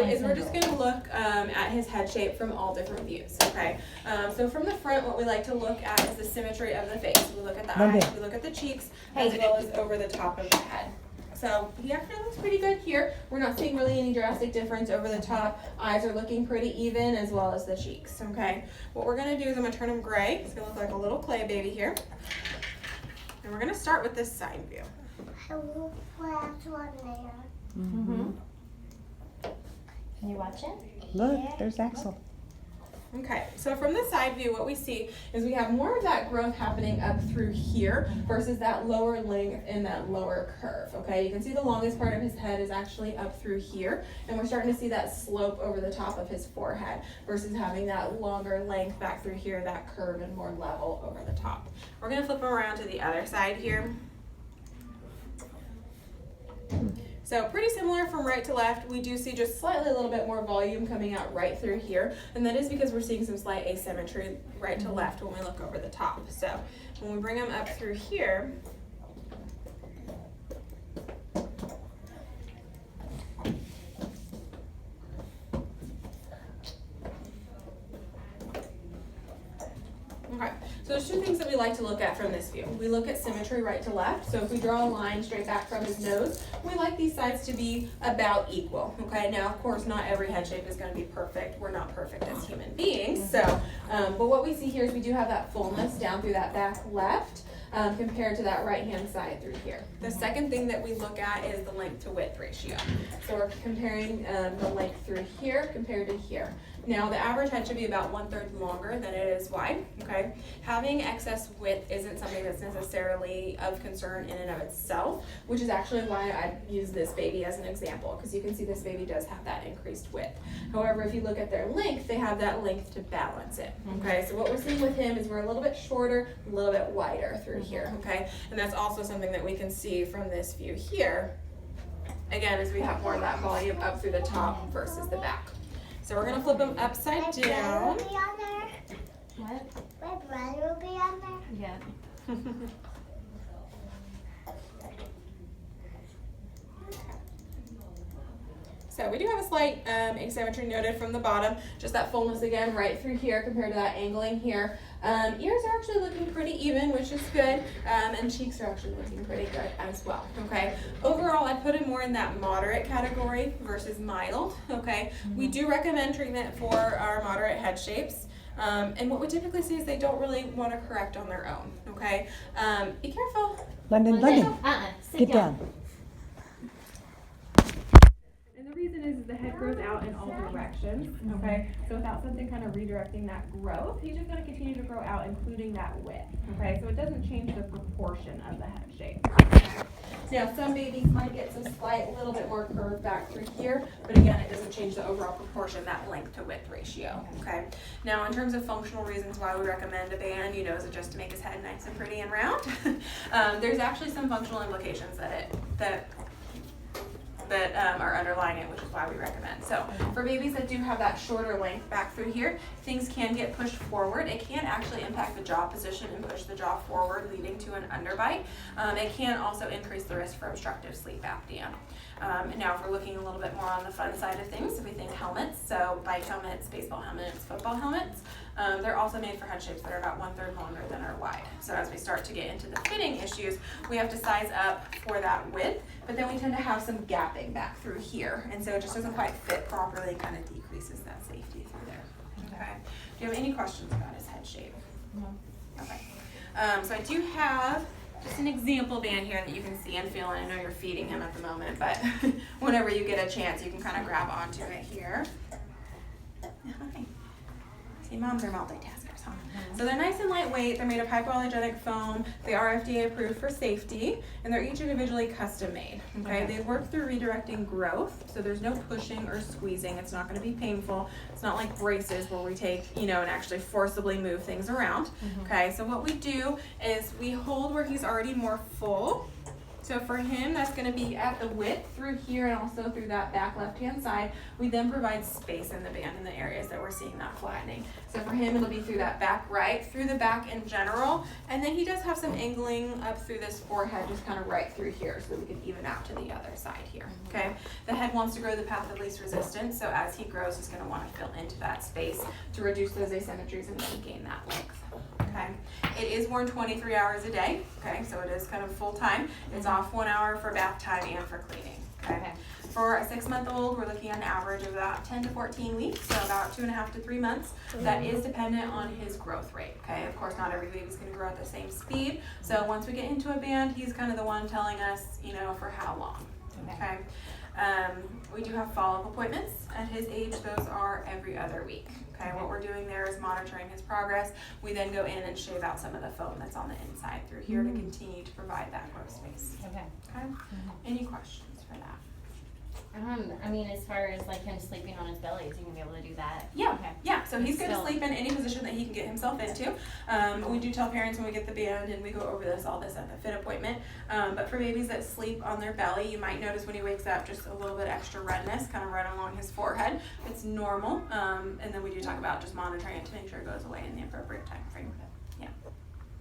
do is we're just going to look at his head shape from all different views, okay? So from the front, what we like to look at is the symmetry of the face. We look at the eyes, we look at the cheeks, as well as over the top of the head. So he actually looks pretty good here. We're not seeing really any drastic difference over the top. Eyes are looking pretty even, as well as the cheeks, okay? What we're going to do is I'm going to turn him gray. He's going to look like a little clay baby here. And we're going to start with this side view. Hello, what's on there? Can you watch it? Look, there's Axel. Okay, so from the side view, what we see is we have more of that growth happening up through here versus that lower length and that lower curve, okay? You can see the longest part of his head is actually up through here, and we're starting to see that slope over the top of his forehead versus having that longer length back through here, that curve and more level over the top. We're gonna flip him around to the other side here. So pretty similar from right to left. We do see just slightly a little bit more volume coming out right through here, and that is because we're seeing some slight asymmetry right to left when we look over the top. So when we bring them up through here, okay, so there's two things that we like to look at from this view. We look at symmetry right to left. So if we draw a line straight back from his nose, we like these sides to be about equal, okay? Now, of course, not every head shape is gonna be perfect. We're not perfect as human beings. So, but what we see here is we do have that fullness down through that back left compared to that right-hand side through here. The second thing that we look at is the length to width ratio. So we're comparing the length through here compared to here. Now, the average head should be about 1/3 longer than it is wide, okay? Having excess width isn't something that's necessarily of concern in and of itself, which is actually why I use this baby as an example, because you can see this baby does have that increased width. However, if you look at their length, they have that length to balance it, okay? So what we're seeing with him is we're a little bit shorter, a little bit wider through here, okay? And that's also something that we can see from this view here, again, as we have more of that volume up through the top versus the back. So we're gonna flip them upside down. Will be on there? What? My brother will be on there? Yeah. So we do have a slight asymmetry noted from the bottom, just that fullness again right through here compared to that angling here. Ears are actually looking pretty even, which is good, and cheeks are actually looking pretty good as well, okay? Overall, I'd put it more in that moderate category versus mild, okay? We do recommend treatment for our moderate head shapes. And what we typically see is they don't really want to correct on their own, okay? Be careful. London, Sit get down. And the reason is the head grows out in all directions, okay? So without something kind of redirecting that growth, he's just gonna continue to grow out, including that width, okay? So it doesn't change the proportion of the head shape. Okay? Now, some babies might get some slight little bit more curve back through here, but again, it doesn't change the overall proportion, that length to width ratio, okay? Now, in terms of functional reasons why we recommend a band, you know, is it just to make his head nice and pretty and round? There's actually some functional implications that are underlying it, which is why we recommend. So for babies that do have that shorter length back through here, things can get pushed forward. It can actually impact the jaw position and push the jaw forward, leading to an underbite. It can also increase the risk for obstructive sleep apnea. Now, if we're looking a little bit more on the fun side of things, if we think helmets, so bike helmets, baseball helmets, football helmets, they're also made for head shapes that are about 1/3 longer than are wide. So as we start to get into the fitting issues, we have to size up for that width, but then we tend to have some gapping back through here, and so it just doesn't quite fit properly, kind of decreases that safety through there. Okay. Do you have any questions about his head shape? No. Okay. So I do have just an example band here that you can see and feel, and I know you're feeding him at the moment, but whenever you get a chance, you can kind of grab onto it here. Hi. See, moms are multitaskers, huh? So they're nice and lightweight. They're made of hypoallergenic foam. They are FDA approved for safety, and they're each individually custom made. Okay, they work through redirecting growth, so there's no pushing or squeezing. It's not going to be painful. It's not like braces where we take, and actually forcibly move things around. Okay, so what we do is we hold where he's already more full. So for him, that's gonna be at the width through here and also through that back left-hand side. We then provide space in the band in the areas that we're seeing that flattening. So for him, it'll be through that back right, through the back in general, and then he does have some angling up through this forehead, just kind of right through here, so that we can even out to the other side here, okay? The head wants to grow the path of least resistance, so as he grows, he's gonna wanna fill into that space to reduce those asymmetries and then gain that length. Okay, it is worn 23 hours a day, okay, so it is kind of full time. It's off 1 hour for bath time and for cleaning, okay? For a 6-month-old, we're looking at an average of about 10 to 14 weeks, so about 2.5 to 3 months. That is dependent on his growth rate, okay? Of course, not every baby's gonna grow at the same speed, so once we get into a band, he's kind of the one telling us, you know, for how long, okay? We do have follow-up appointments. At his age, those are every other week. Okay, what we're doing there is monitoring his progress. We then go in and shave out some of the foam that's on the inside through here to continue to provide that growth space. Okay. Okay, any questions for that? I mean, as far as like him sleeping on his belly, is he gonna be able to do that? Yeah, Okay. yeah, so he's gonna Still- sleep in any position that he can get himself into. We do tell parents when we get the band, and we go over all this at the fit appointment, but for babies that sleep on their belly, you might notice when he wakes up just a little bit extra redness, kind of right along his forehead. It's normal, and then we do talk about just monitoring it to make sure it goes away in the appropriate time frame. Yeah,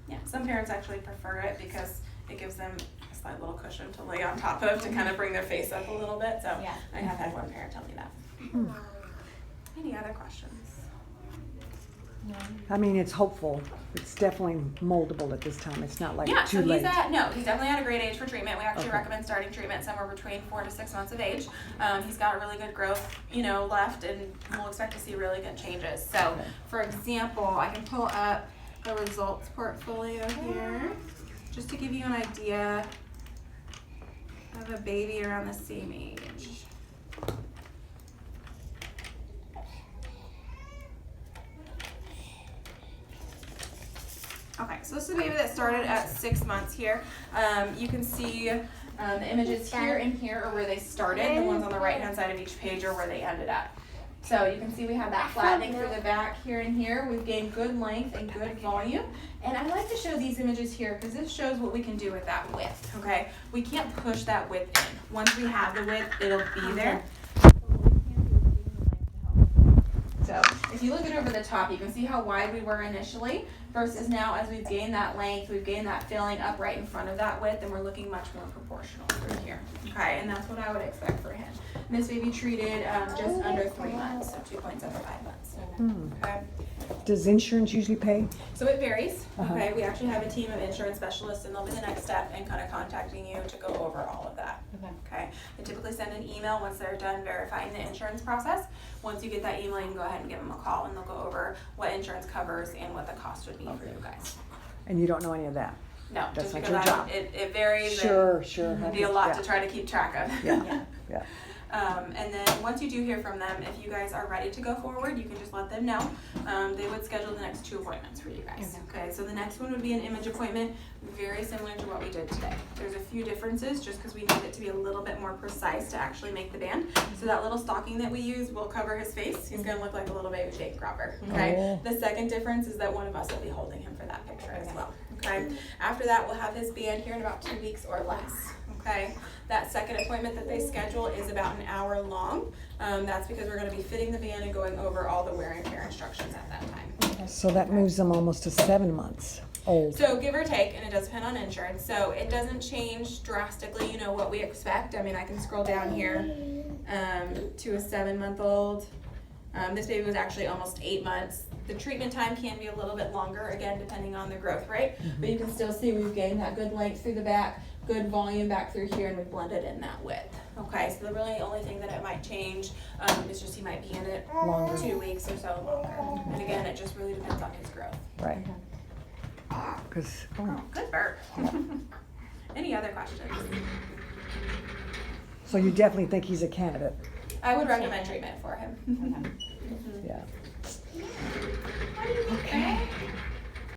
yeah, some parents actually prefer it because it gives them a slight little cushion to lay on top of to kind of bring their face up a little bit, so Yeah. I have had one parent tell me that. Any other questions? I mean, it's hopeful. It's definitely moldable at this time. It's not like Yeah, too so late. he's definitely at a great age for treatment. We actually Okay. recommend starting treatment somewhere between 4 to 6 months of age. He's got really good growth, left, and we'll expect to see really good changes. So, for example, I can pull up the results portfolio here, just to give you an idea of a baby around the same age. Okay, so this is a baby that started at 6 months here. You can see the images here and here are where they started. The ones on the right-hand side of each page are where they ended up. So you can see we have that flattening through the back here and here. We've gained good length and good volume. And I like to show these images here because this shows what we can do with that width, okay? We can't push that width in. Once we have the width, it'll be there. So if you look at over the top, you can see how wide we were initially versus now as we've gained that length, we've gained that filling up right in front of that width, and we're looking much more proportional through here. Okay, and that's what I would expect for him. And this baby treated just under 3 months, so 2.75 months. Okay. Does insurance usually pay? So it varies, Uh-huh. okay? We actually have a team of insurance specialists, and they'll be the next step in kind of contacting you to go over all of that. Okay, they typically send an email once they're done verifying the insurance process. Once you get that email, you can go ahead and give them a call, and they'll go over what insurance covers and what the cost would be for you guys. And you don't know any of that? No, That's just not because your job. it varies. Sure. It'd be a lot to try to keep track of. Yeah, yeah. And then once you do hear from them, if you guys are ready to go forward, you can just let them know. They would schedule the next 2 appointments for you guys. Okay, so the next one would be an image appointment, very similar to what we did today. There's a few differences just because we need it to be a little bit more precise to actually make the band. So that little stocking that we use will cover his face. He's gonna look like a little baby sharecropper. Okay. Oh. The second difference is that one of us will be holding him for that picture as well. Okay. After that, we'll have his band here in about 2 weeks or less. Okay. That second appointment that they schedule is about an hour long. That's because we're going to be fitting the band and going over all the wear and tear instructions at that time. So that moves them almost to 7 months old. So give or take, and it does depend on insurance. So it doesn't change drastically, what we expect. I mean, I can scroll down here to a 7-month-old. This baby was actually almost 8 months. The treatment time can be a little bit longer, again, depending on the growth rate. But you can still see we've gained that good length through the back, good volume back through here, and we've blended in that width. Okay, so the really only thing that it might change is just he might be in it Longer. 2 weeks or so longer. And again, it just really depends on his growth. Right. Because, Oh, good burp. Any other questions? so you definitely think he's a candidate? I would recommend treatment for him. Yeah. Okay.